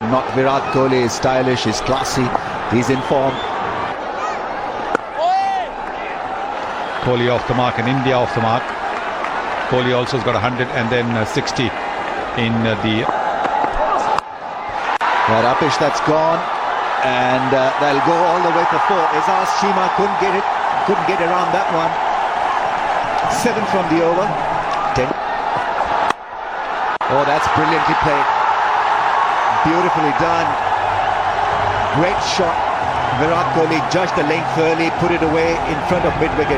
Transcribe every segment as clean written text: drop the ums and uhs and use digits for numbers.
Not Virat Kohli is stylish, he's classy, he's in form. Kohli off the mark and India off the mark. Kohli also has got 100 and then 60 in the... That upish that's gone, and they'll go all the way to 4. Izaz Cheema couldn't get around that one. 7 from the over. 10. Oh, that's brilliantly played. Beautifully done. Great shot. Virat Kohli judged the length early, put it away in front of mid-wicket.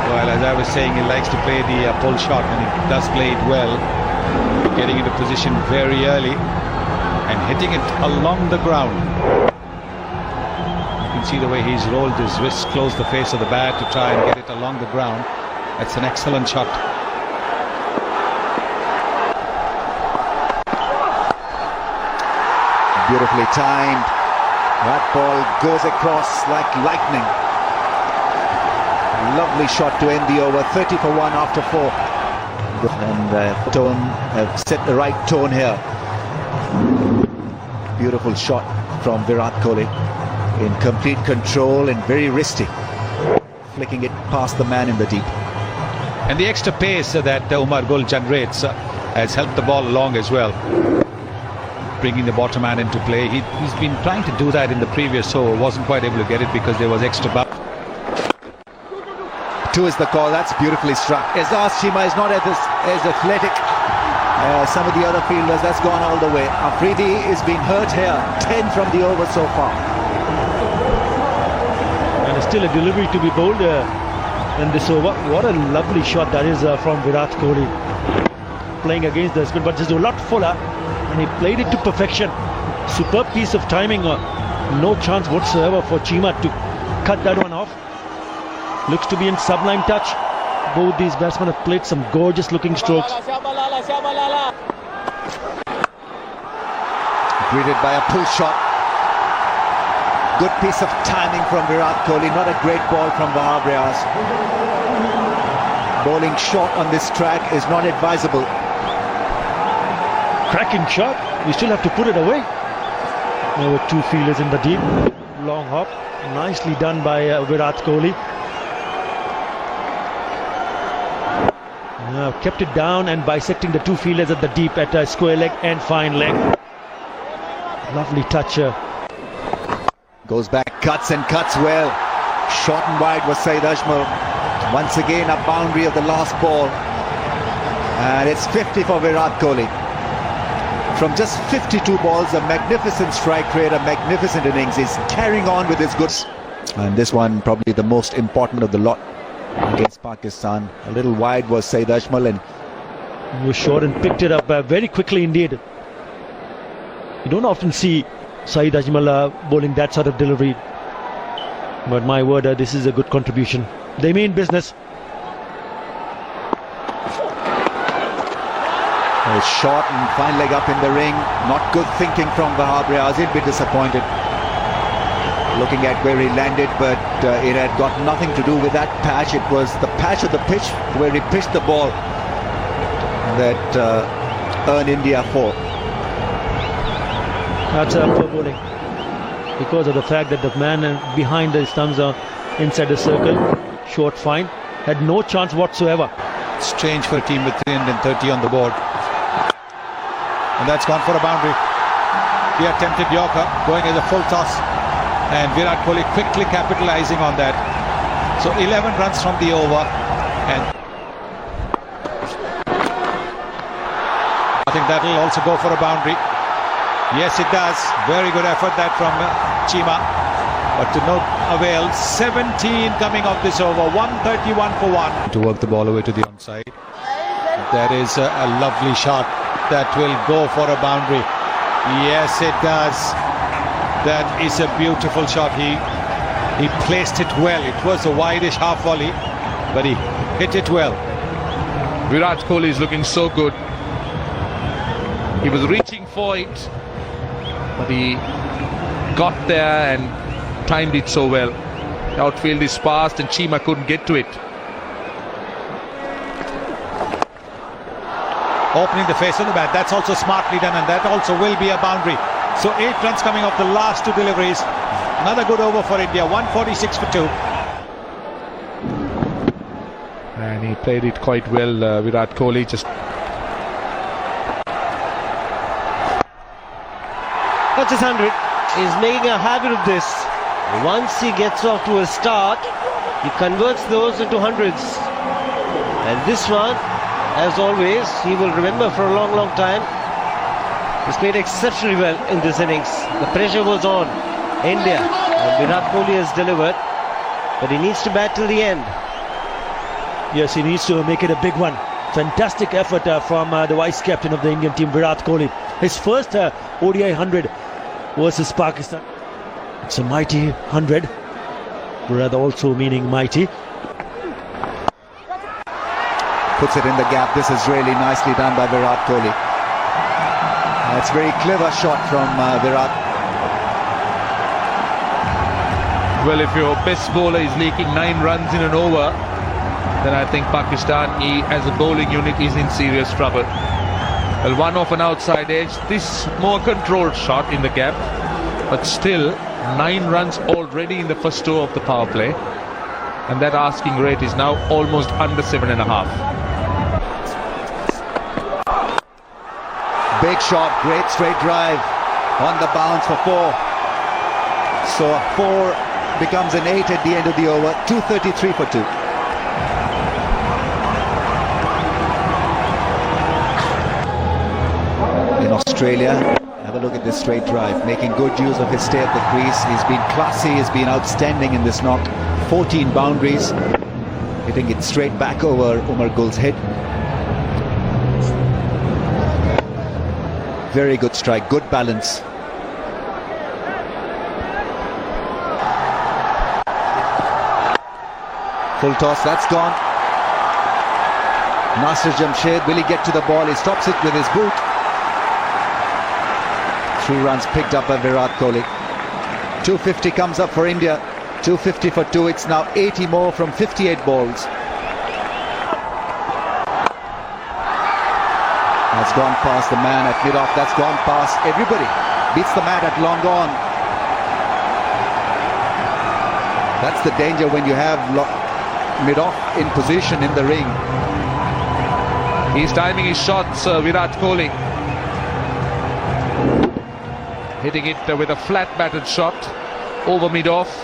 Well, as I was saying, he likes to play the pull shot, and he does play it well. Getting into position very early and hitting it along the ground. You can see the way he's rolled his wrists close the face of the bat to try and get it along the ground. That's an excellent shot. Beautifully timed. That ball goes across like lightning. Lovely shot to end the over. 30 for 1 after 4. And set the right tone here. Beautiful shot from Virat Kohli. In complete control and very risky. Flicking it past the man in the deep. And the extra pace that Umar Gul generates has helped the ball along as well. Bringing the bottom man into play. He's been trying to do that in the previous over, wasn't quite able to get it because there was extra bounce. 2 is the call. That's beautifully struck. Izaz Cheema is not as athletic as some of the other fielders. That's gone all the way. Afridi is being hurt here. 10 from the over so far. And still a delivery to be bowled in this over. What a lovely shot that is from Virat Kohli. Playing against the spin, but just a lot fuller. And he played it to perfection. Superb piece of timing. No chance whatsoever for Cheema to cut that one off. Looks to be in sublime touch. Both these batsmen have played some gorgeous looking strokes. Greeted by a pull shot. Good piece of timing from Virat Kohli. Not a great ball from Wahab Riaz. Bowling short on this track is not advisable. Cracking shot. We still have to put it away. There were 2 fielders in the deep. Long hop. Nicely done by Virat Kohli. Kept it down and bisecting the 2 fielders at the deep at a square leg and fine leg. Lovely touch. Goes back, cuts and cuts well. Short and wide was Saeed Ajmal. Once again a boundary of the last ball. And it's 50 for Virat Kohli. From just 52 balls, a magnificent strike rate, a magnificent innings. He's carrying on with his goods. And this one probably the most important of the lot against Pakistan. A little wide was Saeed Ajmal, and he was short and picked it up very quickly indeed. You don't often see Saeed Ajmal bowling that sort of delivery. But my word, this is a good contribution. They mean business. A short and fine leg up in the ring. Not good thinking from Wahab Riaz. He'd be disappointed looking at where he landed, but it had got nothing to do with that patch. It was the patch of the pitch where he pitched the ball that earned India 4. That's poor bowling because of the fact that the man behind the stumps are inside the circle. Short fine. Had no chance whatsoever. Strange for a team with 330 on the board. And that's gone for a boundary. He attempted Yorker, going as a full toss. And Virat Kohli quickly capitalizing on that. So 11 runs from the over. And I think that will also go for a boundary. Yes, it does. Very good effort that from Cheema. But to no avail. 17 coming off this over. 131 for 1. To work the ball away to the onside. That is a lovely shot. That will go for a boundary. Yes, it does. That is a beautiful shot. He placed it well. It was a wideish half volley, but he hit it well. Virat Kohli is looking so good. He was reaching for it, but he got there and timed it so well. The outfield is fast and Cheema couldn't get to it. opening the face of the bat. That's also smartly done, and that also will be a boundary. So 8 runs coming off the last 2 deliveries. Another good over for India, 146 for 2. And he played it quite well, Virat Kohli. Just that's his 100. He's making a habit of this. Once he gets off to a start, he converts those into hundreds. And this one, as always, he will remember for a long, long time. He's played exceptionally well in this innings. The pressure was on India, and Virat Kohli has delivered, but he needs to bat till the end. Yes, he needs to make it a big one. Fantastic effort from the vice captain of the Indian team, Virat Kohli. His first ODI 100 versus Pakistan. It's a mighty 100, rather also meaning mighty. Puts it in the gap. This is really nicely done by Virat Kohli. That's a very clever shot from Virat. well, if your best bowler is leaking 9 runs in an over, then I think Pakistan, as a bowling unit, is in serious trouble. Well, one off an outside edge, this more controlled shot in the gap, but still 9 runs already in the first over of the power play, and that asking rate is now almost under 7.5. Big shot, great straight drive on the bounce for 4. So 4 becomes an 8 at the end of the over. 233 for 2. In Australia, have a look at this straight drive, making good use of his stay at the crease. He's been classy, he's been outstanding in this knock. 14 boundaries, hitting it straight back over Umar Gul's head. Very good strike, good balance. Full toss, that's gone. Nasir Jamshed, will he get to the ball? He stops it with his boot. 3 runs picked up by Virat Kohli. 250 comes up for India. 250 for 2. It's now 80 more from 58 balls. That's gone past the man at mid-off. That's gone past everybody. Beats the man at long on. That's the danger when you have mid-off in position in the ring. He's timing his shots, Virat Kohli. Hitting it with a flat batted shot over mid-off.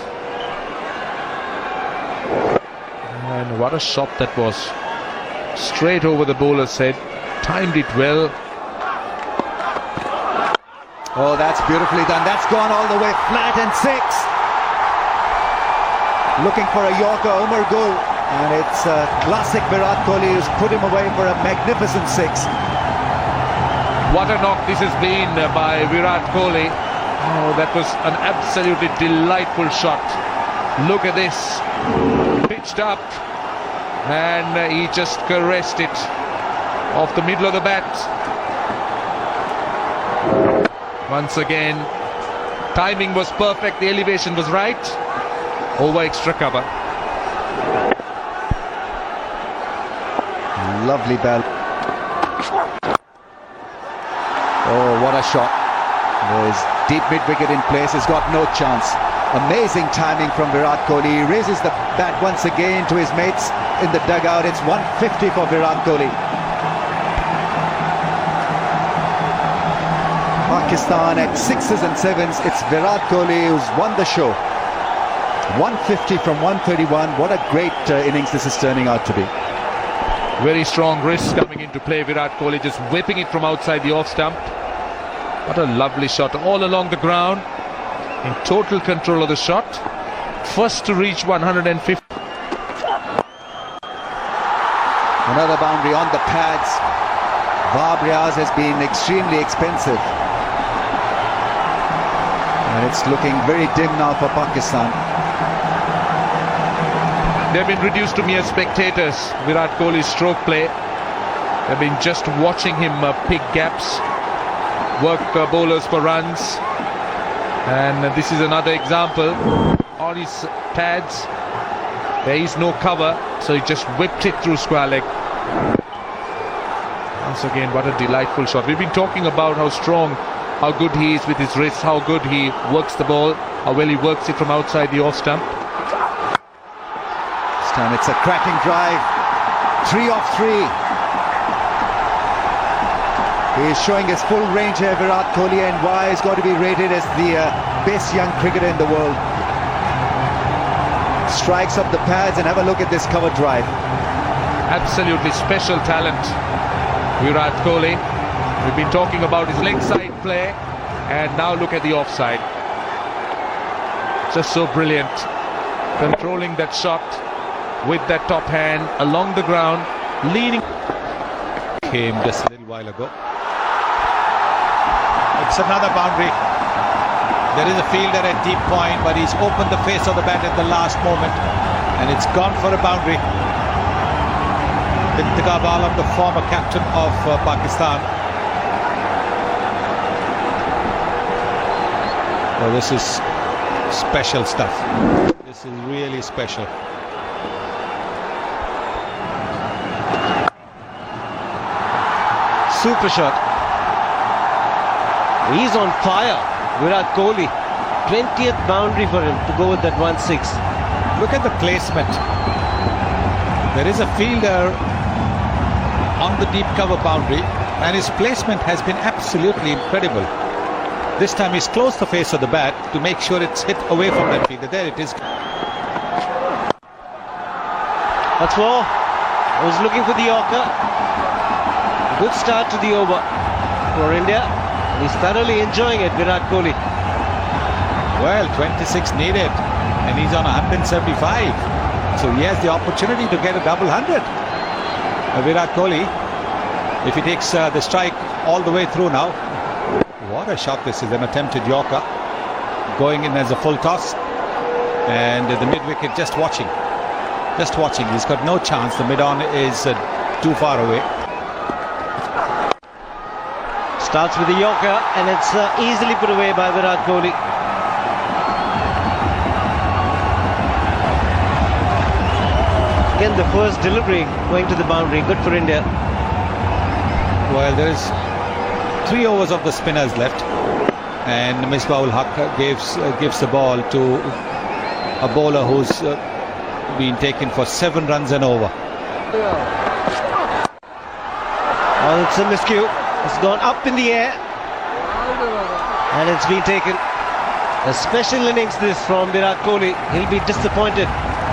And what a shot that was. Straight over the bowler's head. Timed it well. Oh, that's beautifully done. That's gone all the way flat and 6. Looking for a Yorker, Umar Gul. And it's a classic Virat Kohli who's put him away for a magnificent 6. What a knock this has been by Virat Kohli. Oh, that was an absolutely delightful shot. Look at this. Pitched up. And he just caressed it off the middle of the bat. Once again, timing was perfect, the elevation was right. Over extra cover. Lovely ball. Oh, what a shot. There's deep mid-wicket in place. He's got no chance. Amazing timing from Virat Kohli. He raises the bat once again to his mates in the dugout. It's 150 for Virat Kohli. Pakistan at 6s and 7s. It's Virat Kohli who's won the show. 150 from 131. What a great innings this is turning out to be. Very strong wrist coming into play. Virat Kohli just whipping it from outside the off stump. What a lovely shot all along the ground. In total control of the shot. First to reach 150. Another boundary on the pads. Riaz has been extremely expensive. And it's looking very dim now for Pakistan. They've been reduced to mere spectators. Virat Kohli's stroke play. They've been just watching him pick gaps, work bowlers for runs. And this is another example. On his pads, there is no cover, so he just whipped it through square leg. Once again, what a delightful shot. We've been talking about how strong, how good he is with his wrists, how good he works the ball, how well he works it from outside the off stump. This time it's a cracking drive. 3 off 3. He is showing his full range here, Virat Kohli, and why he's got to be rated as the best young cricketer in the world. Strikes up the pads, and have a look at this cover drive. Absolutely special talent, Virat Kohli. We've been talking about his leg side play, and now look at the offside. Just so brilliant, controlling that shot with that top hand along the ground, leaning. Came just a little while ago. It's another boundary. There is a fielder at deep point, but he's opened the face of the bat at the last moment, and it's gone for a boundary. Intiqab Alam, the former captain of Pakistan. Oh, this is special stuff. This is really special. Super shot. He's on fire, Virat Kohli. 20th boundary for him to go with that 1-6. Look at the placement. There is a fielder on the deep cover boundary, and his placement has been absolutely incredible. This time he's closed the face of the bat to make sure it's hit away from that fielder. There it is. That's 4. I was looking for the Yorker. Good start to the over for India. He's thoroughly enjoying it, Virat Kohli. Well, 26 needed, and he's on 175. So he has the opportunity to get a double 100. Virat Kohli, if he takes the strike all the way through now. What a shot this is, an attempted Yorker. Going in as a full toss. And the mid-wicket just watching. Just watching. He's got no chance. The mid-on is too far away. Starts with the Yorker, and it's easily put away by Virat Kohli. Again, the first delivery going to the boundary. Good for India. Well, there is 3 overs of the spinners left, and Misbah-ul-Haq gives the ball to a bowler who's been taken for 7 runs and over. Oh, it's a miscue. It's gone up in the air, and it's been taken. A special innings this from Virat Kohli. He'll be disappointed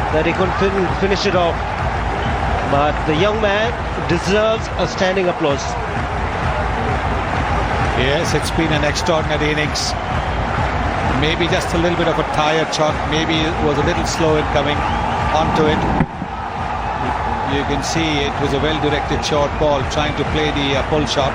that he couldn't finish it off, but the young man deserves a standing applause. Yes, it's been an extraordinary innings. Maybe just a little bit of a tired shot. Maybe it was a little slow in coming onto it. You can see it was a well-directed short ball trying to play the pull shot.